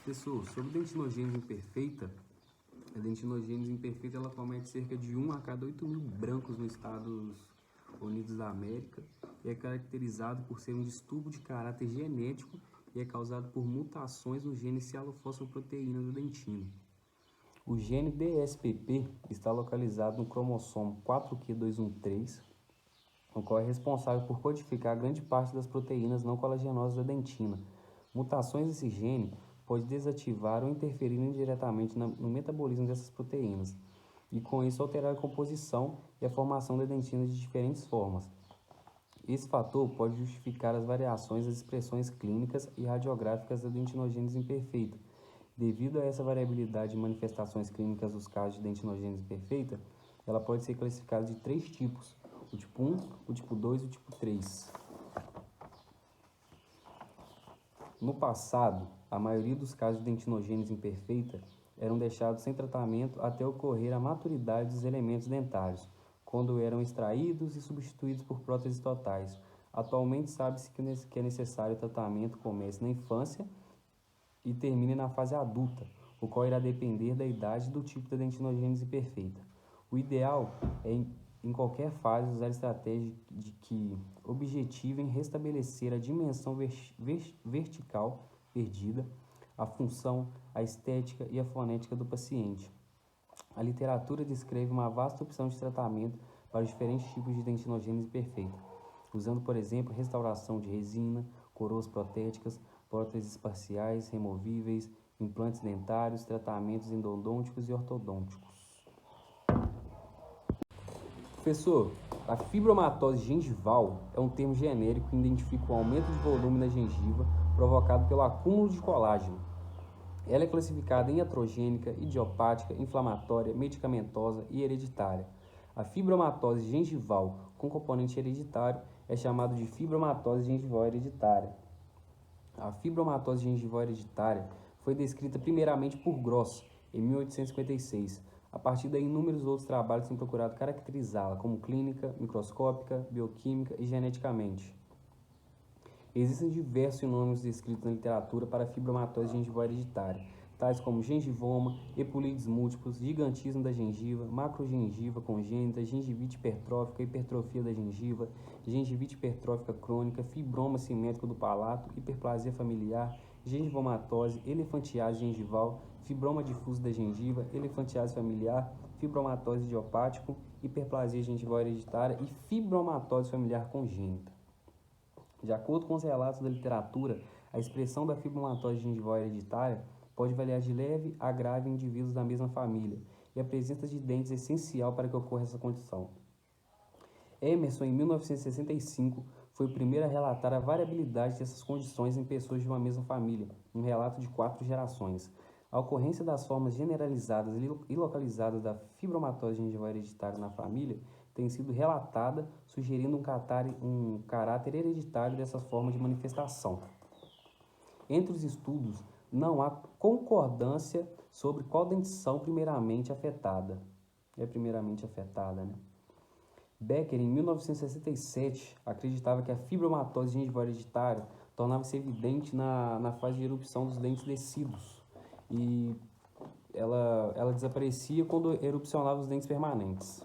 Professor, sobre dentinogênese imperfeita, a dentinogênese imperfeita ela comete cerca de 1 a cada 8.000 brancos nos Estados Unidos da América e é caracterizado por ser um distúrbio de caráter genético e é causado por mutações no gene cialofosfoproteína da dentina. O gene DSPP está localizado no cromossomo 4q213, o qual é responsável por codificar grande parte das proteínas não colagenosas da dentina. Mutações desse gene podem desativar ou interferir indiretamente no metabolismo dessas proteínas, e com isso alterar a composição e a formação da dentina de diferentes formas. Esse fator pode justificar as variações das expressões clínicas e radiográficas da dentinogênese imperfeita. Devido a essa variabilidade de manifestações clínicas dos casos de dentinogênese imperfeita, ela pode ser classificada de 3 tipos: o tipo 1, o tipo 2 e o tipo 3. No passado, a maioria dos casos de dentinogênese imperfeita eram deixados sem tratamento até ocorrer a maturidade dos elementos dentários, quando eram extraídos e substituídos por próteses totais. Atualmente sabe-se que é necessário o tratamento comece na infância e termine na fase adulta, o qual irá depender da idade e do tipo da dentinogênese imperfeita. O ideal é, em qualquer fase, usar estratégias que objetivem restabelecer a dimensão vertical perdida, a função, a estética e a fonética do paciente. A literatura descreve uma vasta opção de tratamento para os diferentes tipos de dentinogênese imperfeita, usando, por exemplo, restauração de resina, coroas protéticas, próteses parciais, removíveis, implantes dentários, tratamentos endodônticos e ortodônticos. Professor, a fibromatose gengival é um termo genérico que identifica o aumento de volume na gengiva provocado pelo acúmulo de colágeno. Ela é classificada em iatrogênica, idiopática, inflamatória, medicamentosa e hereditária. A fibromatose gengival com componente hereditário é chamada de fibromatose gengival hereditária. A fibromatose gengival hereditária foi descrita primeiramente por Gross, em 1856. A partir daí, inúmeros outros trabalhos têm procurado caracterizá-la como clínica, microscópica, bioquímica e geneticamente. Existem diversos sinônimos descritos na literatura para a fibromatose gengival hereditária, tais como gengivoma, epulides múltiplos, gigantismo da gengiva, macrogengiva congênita, gengivite hipertrófica, hipertrofia da gengiva, gengivite hipertrófica crônica, fibroma simétrico do palato, hiperplasia familiar, gengivomatose, elefantiase gengival, fibroma difuso da gengiva, elefantiase familiar, fibromatose idiopático, hiperplasia gengival hereditária e fibromatose familiar congênita. De acordo com os relatos da literatura, a expressão da fibromatose gengival hereditária pode variar de leve a grave em indivíduos da mesma família, e a presença de dentes é essencial para que ocorra essa condição. Emerson, em 1965, foi o primeiro a relatar a variabilidade dessas condições em pessoas de uma mesma família, um relato de 4 gerações. A ocorrência das formas generalizadas e localizadas da fibromatose gengival hereditária na família tem sido relatada, sugerindo um caráter hereditário dessas formas de manifestação. Entre os estudos, não há concordância sobre qual dentição primeiramente afetada. É primeiramente afetada, né? Becker, em 1967, acreditava que a fibromatose gengival hereditária tornava-se evidente na fase de erupção dos dentes descidos e ela desaparecia quando erupcionava os dentes permanentes.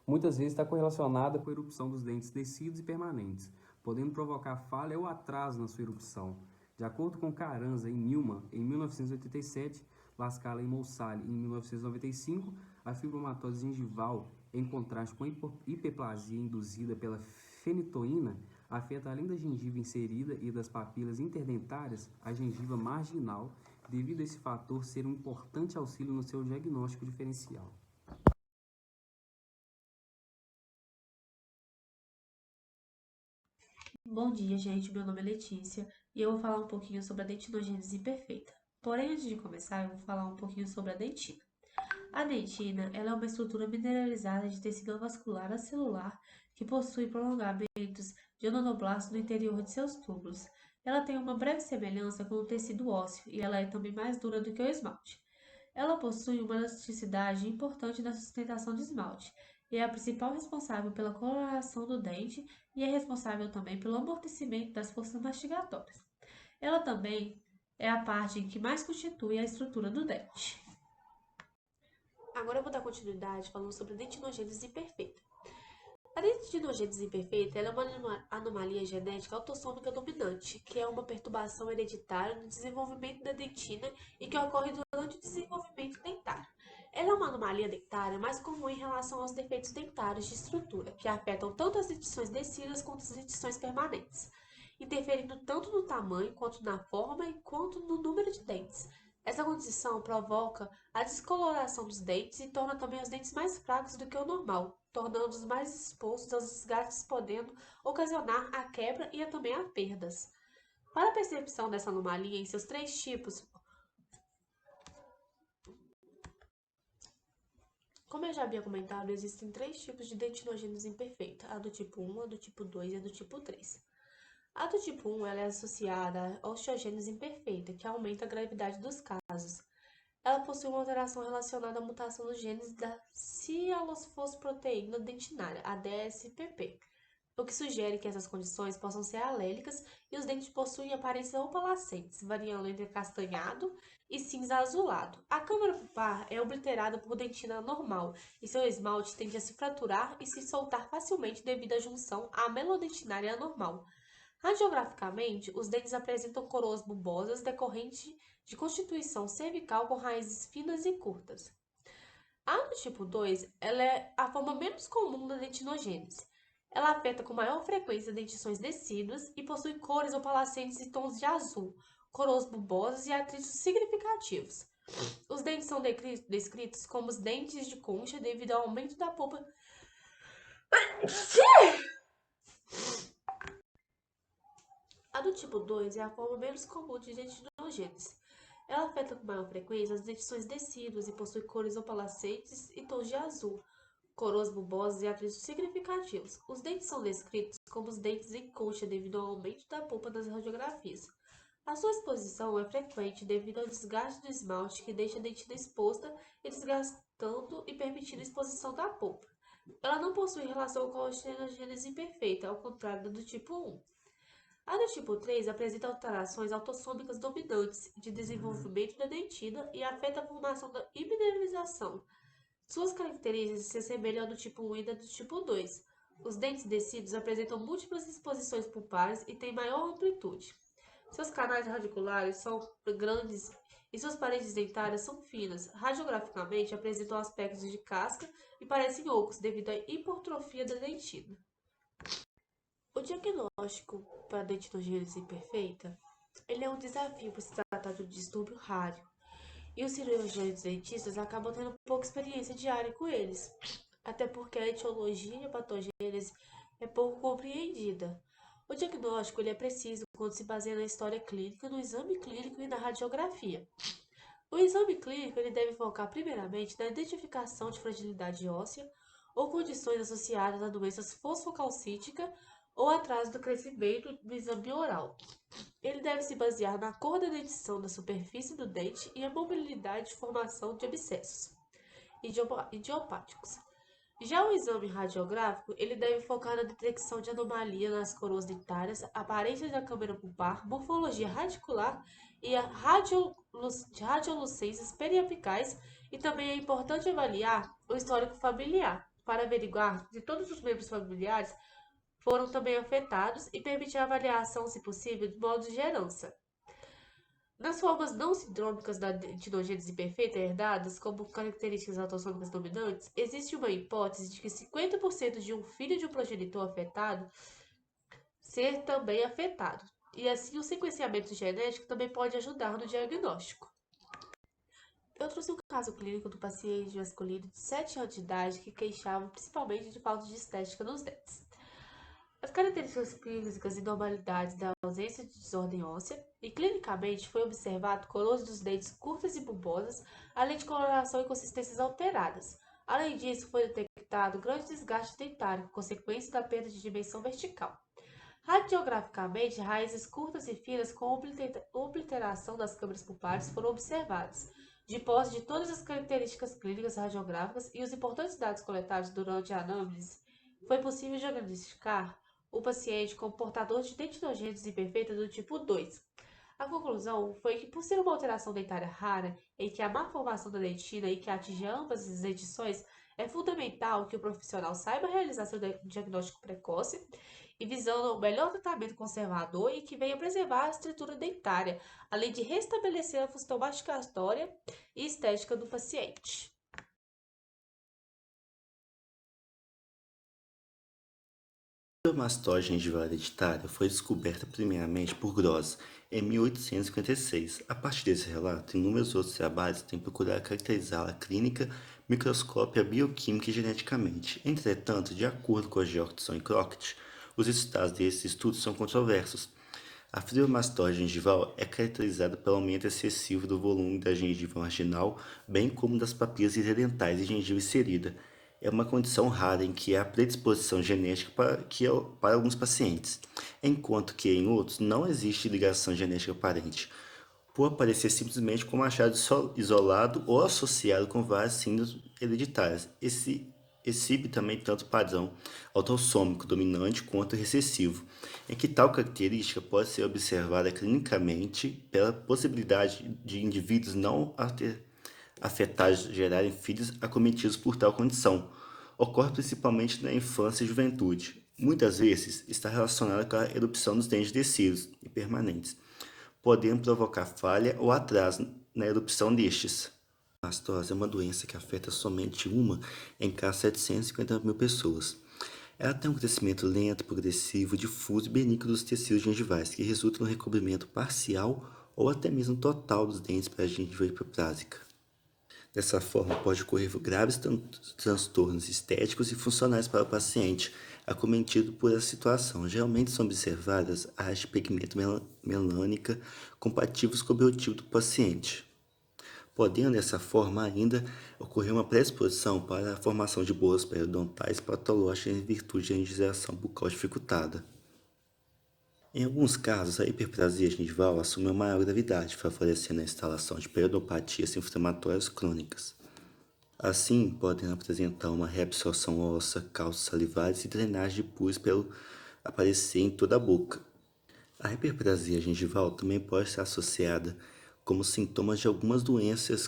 Muitas vezes está correlacionada com a erupção dos dentes descidos e permanentes, podendo provocar falha ou atraso na sua erupção. De acordo com Carranza e Newman, em 1987, Lascala e Moussali, em 1995, a fibromatose gengival, em contraste com a hiperplasia induzida pela fenitoína, afeta além da gengiva inserida e das papilas interdentárias, a gengiva marginal, devido a esse fator ser um importante auxílio no seu diagnóstico diferencial. Bom dia, gente. Meu nome é Letícia e eu vou falar um pouquinho sobre a dentinogênese imperfeita. Porém, antes de começar, eu vou falar um pouquinho sobre a dentina. A dentina, ela é uma estrutura mineralizada de tecido vascular acelular que possui prolongamentos de odontoblastos no interior de seus túbulos. Ela tem uma breve semelhança com o tecido ósseo e ela é também mais dura do que o esmalte. Ela possui uma elasticidade importante na sustentação de esmalte e é a principal responsável pela coloração do dente e é responsável também pelo amortecimento das forças mastigatórias. Ela também é a parte que mais constitui a estrutura do dente. Agora eu vou dar continuidade falando sobre a dentinogênese imperfeita. A dentinogênese imperfeita ela é uma anomalia genética autossômica dominante, que é uma perturbação hereditária no desenvolvimento da dentina e que ocorre durante o desenvolvimento dentário. Ela é uma anomalia dentária mais comum em relação aos defeitos dentários de estrutura, que afetam tanto as dentições descidas quanto as dentições permanentes, interferindo tanto no tamanho quanto na forma e quanto no número de dentes. Essa condição provoca a descoloração dos dentes e torna também os dentes mais fracos do que o normal, tornando-os mais expostos aos desgastes, podendo ocasionar a quebra e também a perdas. Para a percepção dessa anomalia em seus três tipos, como eu já havia comentado, existem três tipos de dentinogênese imperfeita, a do tipo 1, a do tipo 2 e a do tipo 3. A do tipo 1 ela é associada à osteogênese imperfeita, que aumenta a gravidade dos casos. Ela possui uma alteração relacionada à mutação dos genes da sialofosproteína dentinária, a DSPP, o que sugere que essas condições possam ser alélicas e os dentes possuem aparência opalescentes, variando entre castanhado e cinza azulado. A câmara pulpar é obliterada por dentina normal e seu esmalte tende a se fraturar e se soltar facilmente devido à junção à melodentinária anormal. Radiograficamente, os dentes apresentam coroas bulbosas decorrente de constituição cervical com raízes finas e curtas. A do tipo 2, ela é a forma menos comum da dentinogênese. Ela afeta com maior frequência dentições decíduas e possui cores opalescentes e tons de azul, coroas bulbosas e atritos significativos. Os dentes são descritos como os dentes de concha devido ao aumento da polpa. A do tipo 2 é a forma menos comum de dentinogênese. Ela afeta com maior frequência as dentições decíduas e possui cores opalescentes e tons de azul, coroas bulbosas e atritos significativos. Os dentes são descritos como os dentes em concha devido ao aumento da polpa nas radiografias. A sua exposição é frequente devido ao desgaste do esmalte que deixa a dentina exposta e desgastando e permitindo a exposição da polpa. Ela não possui relação com a osteogênese imperfeita, ao contrário da do tipo 1. A do tipo 3 apresenta alterações autossômicas dominantes de desenvolvimento da dentina e afeta a formação da mineralização. Suas características se assemelham ao do tipo 1 e da do tipo 2. Os dentes descidos apresentam múltiplas exposições pulpares e têm maior amplitude. Seus canais radiculares são grandes e suas paredes dentárias são finas. Radiograficamente apresentam aspectos de casca e parecem ocos devido à hipertrofia da dentina. O diagnóstico para a dentinogênese imperfeita, ele é um desafio por se tratar de um distúrbio raro, e os cirurgiões dentistas acabam tendo pouca experiência diária com eles, até porque a etiologia e a patogênese é pouco compreendida. O diagnóstico ele é preciso quando se baseia na história clínica, no exame clínico e na radiografia. O exame clínico ele deve focar primeiramente na identificação de fragilidade óssea ou condições associadas a doenças fosfocalcíticas ou atraso do crescimento do exame oral. Ele deve se basear na cor da dentição da superfície do dente e a mobilidade de formação de abscessos idiopáticos. Já o exame radiográfico, ele deve focar na detecção de anomalia nas coroas dentárias, aparência da câmara pulpar, morfologia radicular e a radiolucências periapicais, e também é importante avaliar o histórico familiar para averiguar se todos os membros familiares foram também afetados e permitir a avaliação, se possível, de modos de herança. Nas formas não sindrômicas da dentinogênese imperfeita herdadas como características autossômicas dominantes, existe uma hipótese de que 50% de um filho de um progenitor afetado ser também afetado, e assim o sequenciamento genético também pode ajudar no diagnóstico. Eu trouxe um caso clínico do paciente masculino de 7 anos de idade que queixava principalmente de falta de estética nos dentes. As características físicas e normalidades da ausência de desordem óssea, e clinicamente foi observado coroas dos dentes curtas e bulbosas, além de coloração e consistências alteradas. Além disso, foi detectado grande desgaste dentário, consequência da perda de dimensão vertical. Radiograficamente, raízes curtas e finas com obliteração das câmaras pulpares foram observadas. De posse de todas as características clínicas radiográficas e os importantes dados coletados durante a análise, foi possível diagnosticar o paciente como portador de dentinogênese imperfeita do tipo 2. A conclusão foi que, por ser uma alteração dentária rara, em que a má formação da dentina e que atinge ambas as dentições, é fundamental que o profissional saiba realizar seu diagnóstico precoce e visando o melhor tratamento conservador e que venha preservar a estrutura dentária, além de restabelecer a função mastigatória e estética do paciente. A mastose gengival hereditária foi descoberta primeiramente por Gross em 1856. A partir desse relato, inúmeros outros trabalhos têm procurado caracterizá-la clínica, microscópia, bioquímica e geneticamente. Entretanto, de acordo com a Georgson e Crockett, os resultados desses estudos são controversos. A fibromastose gengival é caracterizada pelo aumento excessivo do volume da gengiva marginal, bem como das papilas interdentais e gengiva inserida. É uma condição rara em que há predisposição genética para alguns pacientes, enquanto que em outros não existe ligação genética aparente, por aparecer simplesmente como achado isolado ou associado com várias síndromes hereditárias. Esse exibe também tanto padrão autossômico dominante quanto recessivo, em que tal característica pode ser observada clinicamente pela possibilidade de indivíduos não afetados gerarem filhos acometidos por tal condição. Ocorre principalmente na infância e juventude. Muitas vezes está relacionada com a erupção dos dentes descidos e permanentes, podendo provocar falha ou atraso na erupção destes. A mastose é uma doença que afeta somente uma em cada 750 mil pessoas. Ela tem um crescimento lento, progressivo, difuso e benigno dos tecidos gengivais, que resulta no recobrimento parcial ou até mesmo total dos dentes para a gengiva hipoplásica. Dessa forma, pode ocorrer graves transtornos estéticos e funcionais para o paciente acometido por essa situação. Geralmente são observadas áreas de pigmento melânica compatíveis com o biotipo do paciente, podendo dessa forma ainda ocorrer uma predisposição para a formação de bolas periodontais patológicas em virtude da higienização bucal dificultada. Em alguns casos, a hiperplasia gengival assume uma maior gravidade, favorecendo a instalação de periodompatias inflamatórias crônicas. Assim, podem apresentar uma reabsorção óssea, cálculos salivares e drenagem de pus pelo aparecer em toda a boca. A hiperplasia gengival também pode ser associada como sintomas de algumas doenças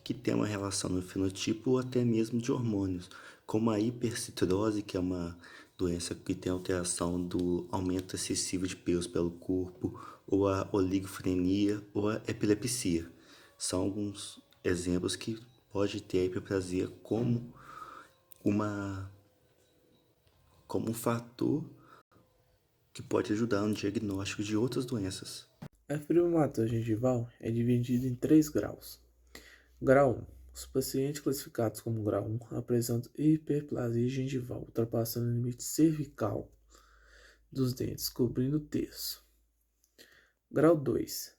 que têm uma relação no fenotipo ou até mesmo de hormônios, como a hipercitrose, que é uma doença que tem alteração do aumento excessivo de pelos pelo corpo, ou a oligofrenia ou a epilepsia. São alguns exemplos que pode ter a hiperplasia como um fator que pode ajudar no diagnóstico de outras doenças. A fibromatose gengival é dividida em 3 graus. Grau 1. Os pacientes classificados como grau 1 apresentam hiperplasia gengival, ultrapassando o limite cervical dos dentes, cobrindo o terço. Grau 2.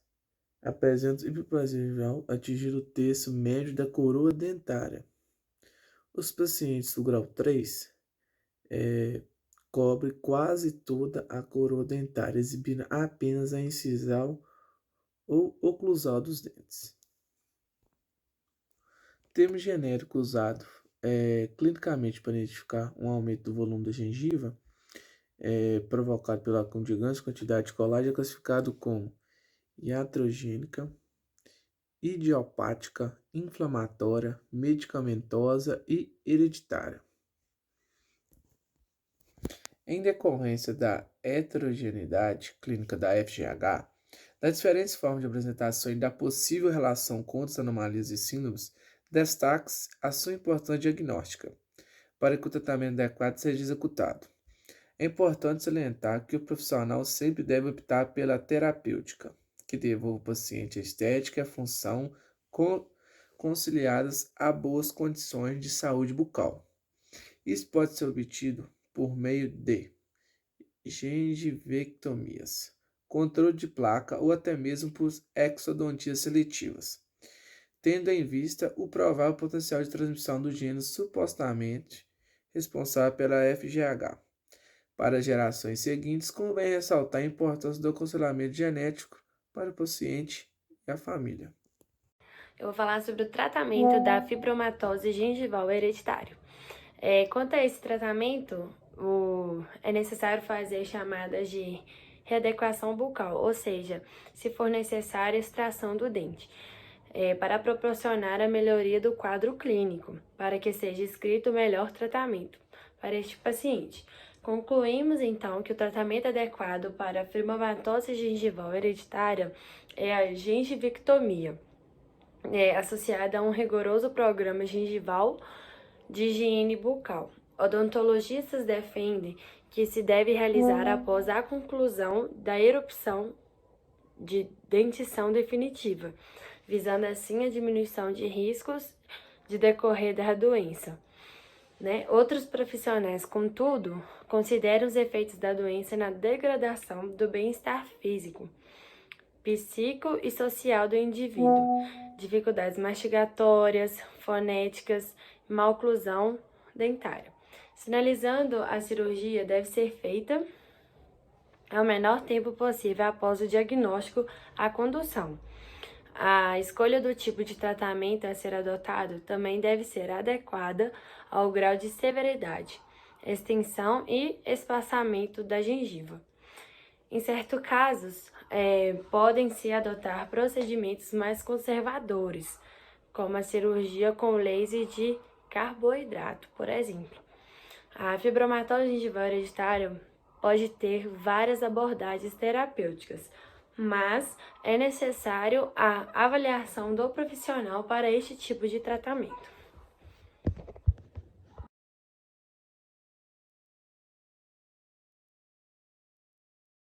Apresentam hiperplasia gengival, atingindo o terço médio da coroa dentária. Os pacientes do grau 3 cobre quase toda a coroa dentária, exibindo apenas a incisal ou oclusal dos dentes. Termo genérico usado clinicamente para identificar um aumento do volume da gengiva provocado pela acúmulo de grande quantidade de colágeno é classificado como iatrogênica, idiopática, inflamatória, medicamentosa e hereditária. Em decorrência da heterogeneidade clínica da FGH, das diferentes formas de apresentação e da possível relação com outras anomalias e síndromes, destaque-se a sua importância diagnóstica, para que o tratamento adequado seja executado. É importante salientar que o profissional sempre deve optar pela terapêutica, que devolva ao paciente a estética e a função conciliadas a boas condições de saúde bucal. Isso pode ser obtido por meio de gengivectomias, controle de placa ou até mesmo por exodontias seletivas, tendo em vista o provável potencial de transmissão do gene supostamente responsável pela FGH. Para gerações seguintes, convém ressaltar a importância do aconselhamento genético para o paciente e a família. Eu vou falar sobre o tratamento da fibromatose gengival hereditário. Quanto a esse tratamento, é necessário fazer chamadas de readequação bucal, ou seja, se for necessária a extração do dente, para proporcionar a melhoria do quadro clínico, para que seja escrito o melhor tratamento para este paciente. Concluímos, então, que o tratamento adequado para a fibromatose gengival hereditária é a gengivectomia, associada a um rigoroso programa gengival de higiene bucal. Odontologistas defendem que se deve realizar após a conclusão da erupção de dentição definitiva, visando assim a diminuição de riscos de decorrer da doença. Outros profissionais, contudo, consideram os efeitos da doença na degradação do bem-estar físico, psíquico e social do indivíduo, dificuldades mastigatórias, fonéticas, má oclusão dentária. Sinalizando, a cirurgia deve ser feita ao menor tempo possível após o diagnóstico à condução. A escolha do tipo de tratamento a ser adotado também deve ser adequada ao grau de severidade, extensão e espaçamento da gengiva. Em certos casos, podem-se adotar procedimentos mais conservadores, como a cirurgia com laser de carboidrato, por exemplo. A fibromatose gengival hereditária pode ter várias abordagens terapêuticas, mas é necessário a avaliação do profissional para este tipo de tratamento.